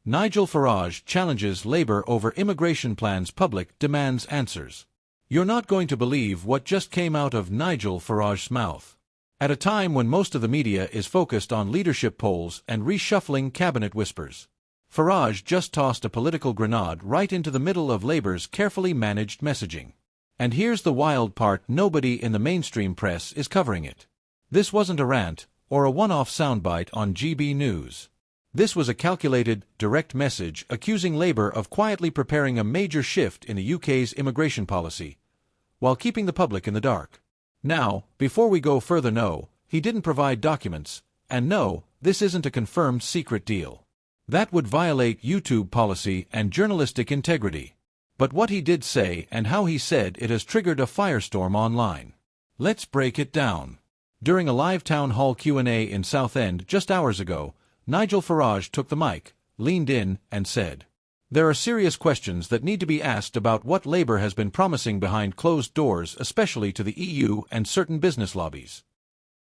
Nigel Farage challenges Labour over immigration plans. Public demands answers. You're not going to believe what just came out of Nigel Farage's mouth. At a time when most of the media is focused on leadership polls and reshuffling cabinet whispers, Farage just tossed a political grenade right into the middle of Labour's carefully managed messaging. And here's the wild part: nobody in the mainstream press is covering it. This wasn't a rant or a one-off soundbite on GB News. This was a calculated, direct message accusing Labour of quietly preparing a major shift in the UK's immigration policy, while keeping the public in the dark. Now, before we go further, no, he didn't provide documents, and no, this isn't a confirmed secret deal. That would violate YouTube policy and journalistic integrity. But what he did say and how he said it has triggered a firestorm online. Let's break it down. During a live town hall Q&A in Southend just hours ago, Nigel Farage took the mic, leaned in, and said, "There are serious questions that need to be asked about what Labour has been promising behind closed doors, especially to the EU and certain business lobbies."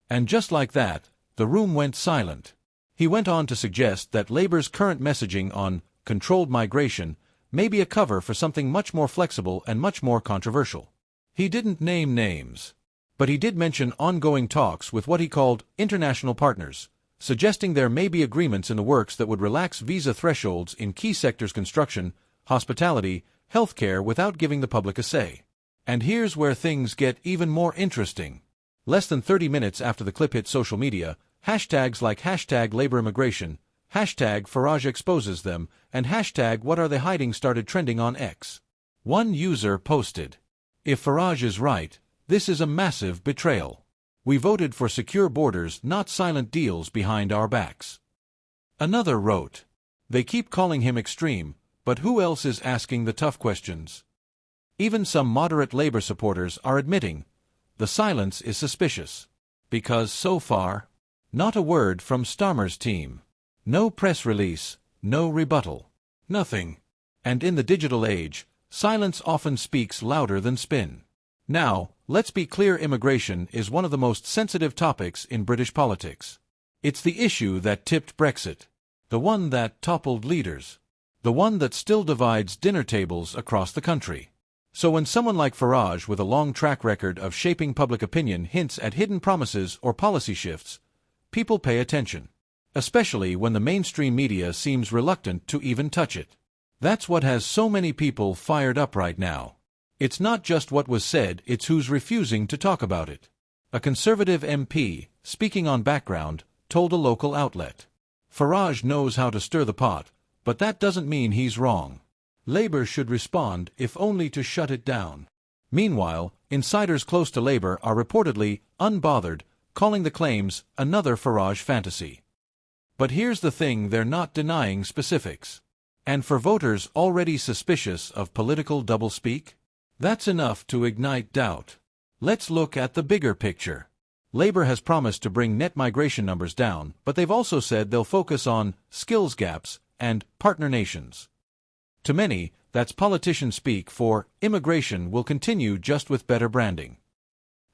And just like that, the room went silent. He went on to suggest that Labour's current messaging on controlled migration may be a cover for something much more flexible and much more controversial. He didn't name names, but he did mention ongoing talks with what he called international partners, suggesting there may be agreements in the works that would relax visa thresholds in key sectors: construction, hospitality, healthcare, without giving the public a say. And here's where things get even more interesting. Less than 30 minutes after the clip hit social media, hashtags like hashtag Labour Immigration, hashtag Farage exposes them, and hashtag What Are They Hiding started trending on X. One user posted, "If Farage is right, this is a massive betrayal. We voted for secure borders, not silent deals behind our backs." Another wrote, "They keep calling him extreme, but who else is asking the tough questions?" Even some moderate Labour supporters are admitting the silence is suspicious, because so far, not a word from Starmer's team. No press release, no rebuttal, nothing. And in the digital age, silence often speaks louder than spin. Now, let's be clear: immigration is one of the most sensitive topics in British politics. It's the issue that tipped Brexit, the one that toppled leaders, the one that still divides dinner tables across the country. So when someone like Farage, with a long track record of shaping public opinion, hints at hidden promises or policy shifts, people pay attention, especially when the mainstream media seems reluctant to even touch it. That's what has so many people fired up right now. It's not just what was said, it's who's refusing to talk about it. A Conservative MP, speaking on background, told a local outlet, "Farage knows how to stir the pot, but that doesn't mean he's wrong. Labour should respond, if only to shut it down." Meanwhile, insiders close to Labour are reportedly unbothered, calling the claims another Farage fantasy. But here's the thing: they're not denying specifics. And for voters already suspicious of political doublespeak, that's enough to ignite doubt. Let's look at the bigger picture. Labour has promised to bring net migration numbers down, but they've also said they'll focus on skills gaps and partner nations. To many, that's politician speak for immigration will continue, just with better branding.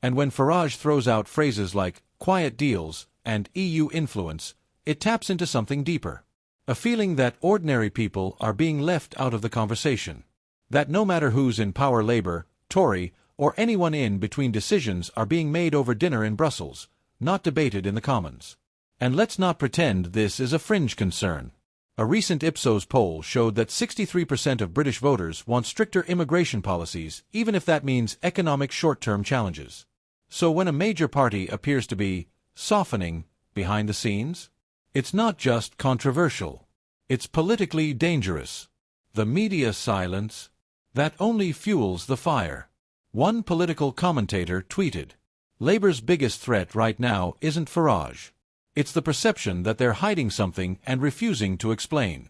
And when Farage throws out phrases like quiet deals and EU influence, it taps into something deeper. A feeling that ordinary people are being left out of the conversation. That no matter who's in power, Labour, Tory, or anyone in between, decisions are being made over dinner in Brussels, not debated in the Commons. And let's not pretend this is a fringe concern. A recent Ipsos poll showed that 63% of British voters want stricter immigration policies, even if that means economic short-term challenges. So when a major party appears to be softening behind the scenes, it's not just controversial, it's politically dangerous. The media silence, that only fuels the fire. One political commentator tweeted, "Labour's biggest threat right now isn't Farage. It's the perception that they're hiding something and refusing to explain."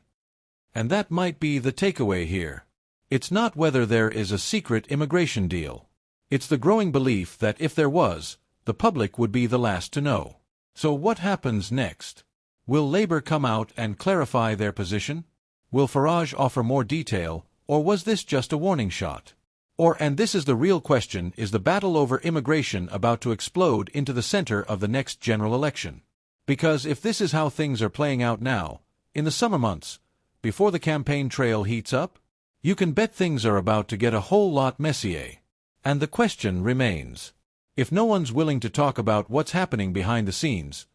And that might be the takeaway here. It's not whether there is a secret immigration deal. It's the growing belief that if there was, the public would be the last to know. So what happens next? Will Labour come out and clarify their position? Will Farage offer more detail, or was this just a warning shot? Or, and this is the real question, is the battle over immigration about to explode into the center of the next general election? Because if this is how things are playing out now, in the summer months, before the campaign trail heats up? You can bet things are about to get a whole lot messier. And the question remains, if no one's willing to talk about what's happening behind the scenes,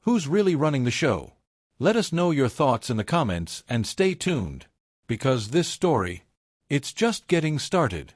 who's really running the show? Let us know your thoughts in the comments and stay tuned, because this story, it's just getting started.